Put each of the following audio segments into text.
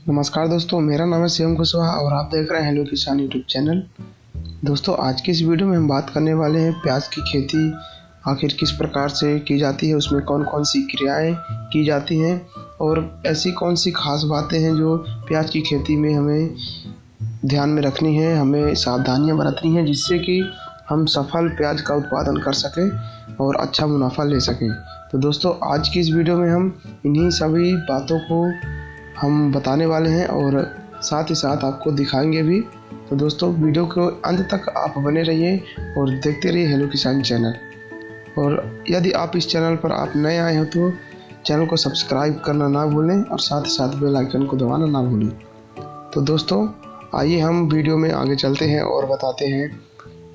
नमस्कार दोस्तों, मेरा नाम है शिवम कुशवाहा और आप देख रहे हैं हेलो किसान यूट्यूब चैनल। दोस्तों, आज की इस वीडियो में हम बात करने वाले हैं प्याज की खेती आखिर किस प्रकार से की जाती है, उसमें कौन कौन सी क्रियाएं की जाती हैं और ऐसी कौन सी खास बातें हैं जो प्याज की खेती में हमें ध्यान में रखनी है, हमें सावधानियां बरतनी हैं जिससे कि हम सफल प्याज का उत्पादन कर सकें और अच्छा मुनाफा ले सकें। तो दोस्तों, आज की इस वीडियो में हम इन्हीं सभी बातों को हम बताने वाले हैं और साथ ही साथ आपको दिखाएंगे भी। तो दोस्तों, वीडियो को अंत तक आप बने रहिए और देखते रहिए हेलो किसान चैनल। और यदि आप इस चैनल पर आप नए आए हो तो चैनल को सब्सक्राइब करना ना भूलें और साथ ही साथ बेल आइकन को दबाना ना भूलें। तो दोस्तों, आइए हम वीडियो में आगे चलते हैं और बताते हैं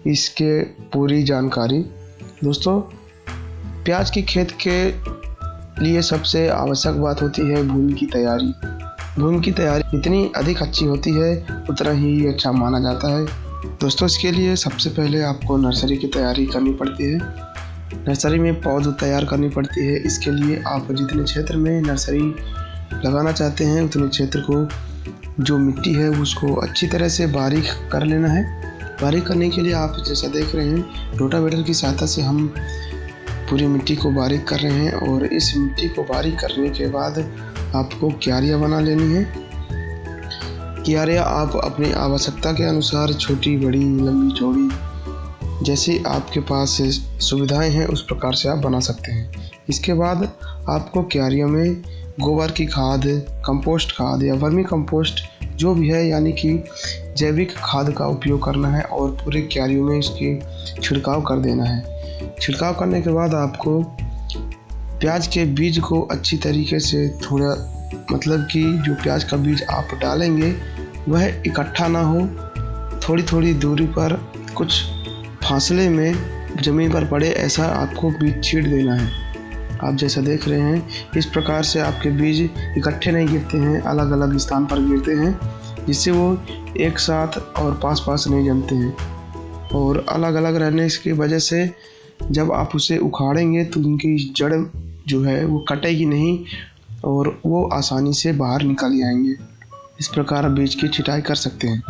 इसके पूरी जानकारी। दोस्तों, प्याज की खेत के लिए सबसे आवश्यक बात होती है भूमि की तैयारी। भूमि की तैयारी जितनी अधिक अच्छी होती है उतना ही अच्छा माना जाता है। दोस्तों, इसके लिए सबसे पहले आपको नर्सरी की तैयारी करनी पड़ती है। नर्सरी में पौध तैयार करनी पड़ती है। इसके लिए आप जितने क्षेत्र में नर्सरी लगाना चाहते हैं उतने क्षेत्र को जो मिट्टी है उसको अच्छी तरह से बारीक कर लेना है। बारीक करने के लिए आप जैसा देख रहे हैं रोटावेटर की सहायता से हम पूरी मिट्टी को बारीक कर रहे हैं और इस मिट्टी को बारीक करने के बाद आपको क्यारियाँ बना लेनी है। क्यारियाँ आप अपनी आवश्यकता के अनुसार छोटी, बड़ी, लंबी, चौड़ी जैसे आपके पास सुविधाएं हैं उस प्रकार से आप बना सकते हैं। इसके बाद आपको क्यारियों में गोबर की खाद, कंपोस्ट खाद या वर्मी कंपोस्ट जो भी है यानी कि जैविक खाद का उपयोग करना है और पूरे क्यारियों में इसकी छिड़काव कर देना है। छिड़काव करने के बाद आपको प्याज के बीज को अच्छी तरीके से थोड़ा मतलब कि जो प्याज का बीज आप डालेंगे वह इकट्ठा ना हो, थोड़ी थोड़ी दूरी पर कुछ फासले में ज़मीन पर पड़े ऐसा आपको बीज छींट देना है। आप जैसा देख रहे हैं इस प्रकार से आपके बीज इकट्ठे नहीं गिरते हैं, अलग अलग स्थान पर गिरते हैं जिससे वो एक साथ और पास पास नहीं जमते हैं। और अलग अलग रहने की वजह से जब आप उसे उखाड़ेंगे तो उनकी जड़ जो है वो कटेगी नहीं और वो आसानी से बाहर निकल आएंगे। इस प्रकार बीज की छटाई कर सकते हैं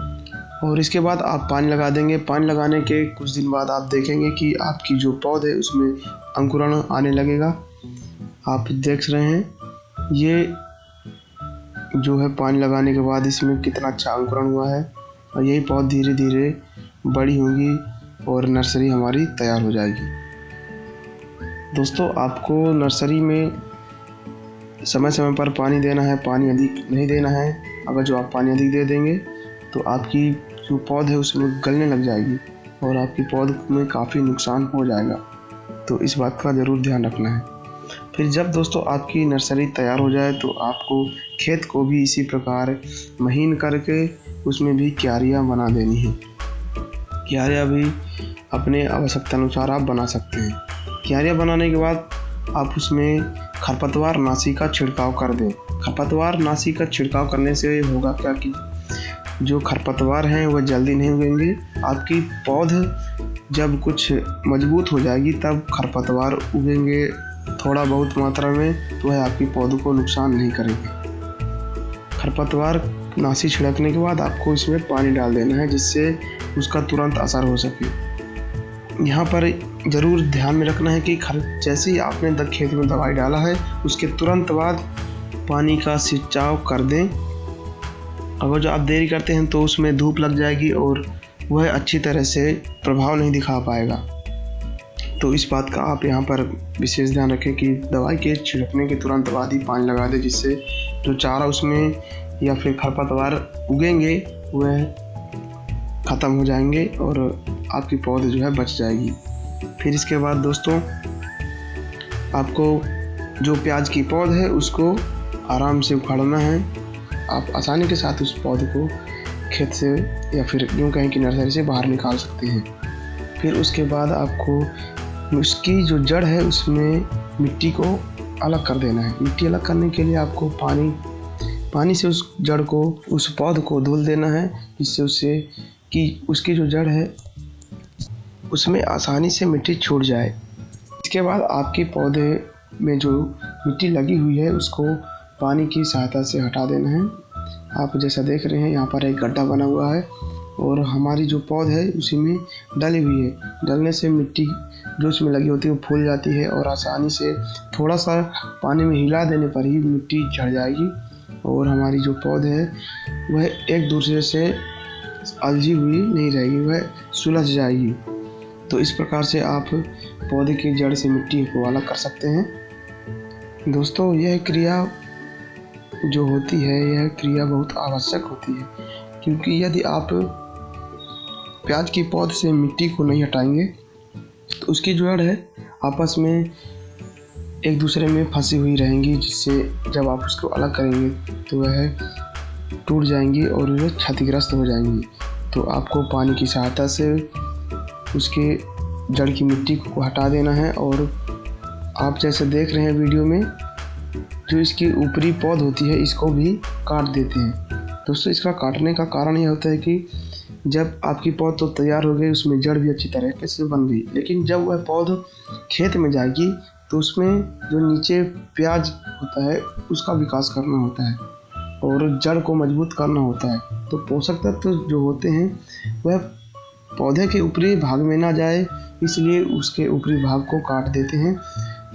और इसके बाद आप पानी लगा देंगे। पानी लगाने के कुछ दिन बाद आप देखेंगे कि आपकी जो पौध है उसमें अंकुरण आने लगेगा। आप देख रहे हैं ये जो है पानी लगाने के बाद इसमें कितना अच्छा अंकुरण हुआ है और यही पौध धीरे धीरे बड़ी होगी और नर्सरी हमारी तैयार हो जाएगी। दोस्तों, आपको नर्सरी में समय समय पर पानी देना है, पानी अधिक नहीं देना है। अगर जो आप पानी अधिक दे देंगे तो आपकी जो पौध है उसमें गलने लग जाएगी और आपकी पौध में काफ़ी नुकसान हो जाएगा। तो इस बात का ज़रूर ध्यान रखना है। फिर जब दोस्तों आपकी नर्सरी तैयार हो जाए तो आपको खेत को भी इसी प्रकार महीन करके उसमें भी क्यारियाँ बना देनी है। क्यारियाँ भी अपने आवश्यकता अनुसार आप बना सकते हैं। क्यारियाँ बनाने के बाद आप उसमें खरपतवार नाशी का छिड़काव कर दें। खरपतवार नाशी का छिड़काव करने से होगा क्या कि जो खरपतवार हैं वह जल्दी नहीं उगेंगे। आपकी पौध जब कुछ मजबूत हो जाएगी तब खरपतवार उगेंगे थोड़ा बहुत मात्रा में, तो वह आपकी पौध को नुकसान नहीं करेंगे। खरपतवार नाशी छिड़कने के बाद आपको इसमें पानी डाल देना है जिससे उसका तुरंत असर हो सके। यहाँ पर ज़रूर ध्यान में रखना है कि जैसे ही आपने खेत में दवाई डाला है उसके तुरंत बाद पानी का छिड़काव कर दें। अगर जो आप देरी करते हैं तो उसमें धूप लग जाएगी और वह अच्छी तरह से प्रभाव नहीं दिखा पाएगा। तो इस बात का आप यहाँ पर विशेष ध्यान रखें कि दवाई के छिड़कने के तुरंत बाद ही पानी लगा दें जिससे जो चारा उसमें या फिर खरपतवार उगेंगे वह ख़त्म हो जाएंगे और आपकी पौध जो है बच जाएगी। फिर इसके बाद दोस्तों आपको जो प्याज की पौध है उसको आराम से उखाड़ना है। आप आसानी के साथ उस पौध को खेत से या फिर यूँ कहें कि नर्सरी से बाहर निकाल सकते हैं। फिर उसके बाद आपको उसकी जो जड़ है उसमें मिट्टी को अलग कर देना है। मिट्टी अलग करने के लिए आपको पानी से उस जड़ को, उस पौध को धुल देना है जिससे उससे कि उसकी जो जड़ है उसमें आसानी से मिट्टी छूट जाए। इसके बाद आपके पौधे में जो मिट्टी लगी हुई है उसको पानी की सहायता से हटा देना है। आप जैसा देख रहे हैं यहाँ पर एक गड्ढा बना हुआ है और हमारी जो पौध है उसी में डली हुई है। डलने से मिट्टी जो उसमें लगी होती है वो फूल जाती है और आसानी से थोड़ा सा पानी में हिला देने पर ही मिट्टी झड़ जाएगी और हमारी जो पौध है वह एक दूसरे से अलझी हुई नहीं रहेगी, वह सुलझ जाएगी। तो इस प्रकार से आप पौधे की जड़ से मिट्टी को अलग कर सकते हैं। दोस्तों, यह क्रिया जो होती है यह क्रिया बहुत आवश्यक होती है, क्योंकि यदि आप प्याज की पौध से मिट्टी को नहीं हटाएंगे तो उसकी जड़ है आपस में एक दूसरे में फंसी हुई रहेंगी, जिससे जब आप उसको अलग करेंगे तो वह टूट जाएंगी और वह क्षतिग्रस्त हो जाएंगी। तो आपको पानी की सहायता से उसके जड़ की मिट्टी को हटा देना है। और आप जैसे देख रहे हैं वीडियो में, जो इसकी ऊपरी पौध होती है इसको भी काट देते हैं। दोस्तों, इसका काटने का कारण यह होता है कि जब आपकी पौध तो तैयार हो गई, उसमें जड़ भी अच्छी तरीके से बन गई, लेकिन जब वह पौध खेत में जाएगी तो उसमें जो नीचे प्याज होता है उसका विकास करना होता है और जड़ को मजबूत करना होता है। तो पोषक तत्व जो होते हैं वह पौधे के ऊपरी भाग में ना जाए, इसलिए उसके ऊपरी भाग को काट देते हैं।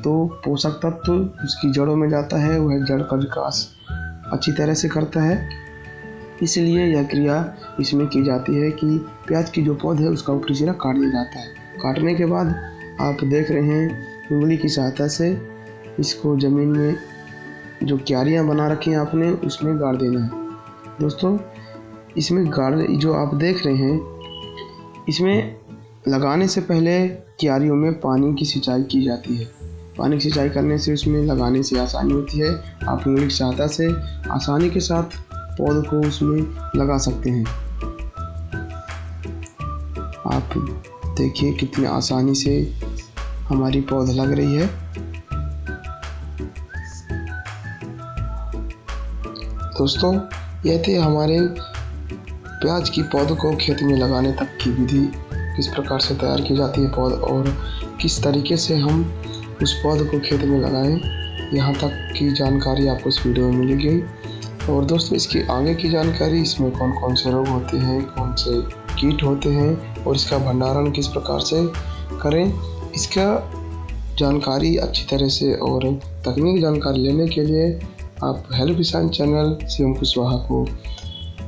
तो पोषक तत्व उसकी जड़ों में जाता है, वह जड़ का विकास अच्छी तरह से करता है। इसलिए यह क्रिया इसमें की जाती है कि प्याज की जो पौध है उसका ऊपरी सिरा काट दिया जाता है। काटने के बाद आप देख रहे हैं उंगली की सहायता से इसको ज़मीन में जो क्यारियाँ बना रखी हैं आपने उसमें गाड़ देना है। दोस्तों, इसमें जो आप देख रहे हैं इसमें लगाने से पहले क्यारियों में पानी की सिंचाई की जाती है। पानी की सिंचाई करने से उसमें लगाने से आसानी होती है। आप उंगली की सहायता से आसानी के साथ पौध को उसमें लगा सकते हैं। आप देखिए कितनी आसानी से हमारी पौध लग रही है। दोस्तों, यह थे हमारे प्याज की पौध को खेत में लगाने तक की विधि, किस प्रकार से तैयार की जाती है पौध और किस तरीके से हम उस पौध को खेत में लगाएं। यहाँ तक की जानकारी आपको इस वीडियो में मिलेगी। और दोस्तों, इसकी आगे की जानकारी, इसमें कौन कौन से रोग होते हैं, कौन से कीट होते हैं और इसका भंडारण किस प्रकार से करें, इसका जानकारी अच्छी तरह से और तकनीकी जानकारी लेने के लिए आप हेलो किसान चैनल शिवम कुशवाहा को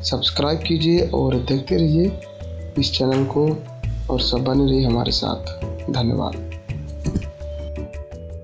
सब्सक्राइब कीजिए और देखते रहिए इस चैनल को और सब बने रहिए हमारे साथ। धन्यवाद।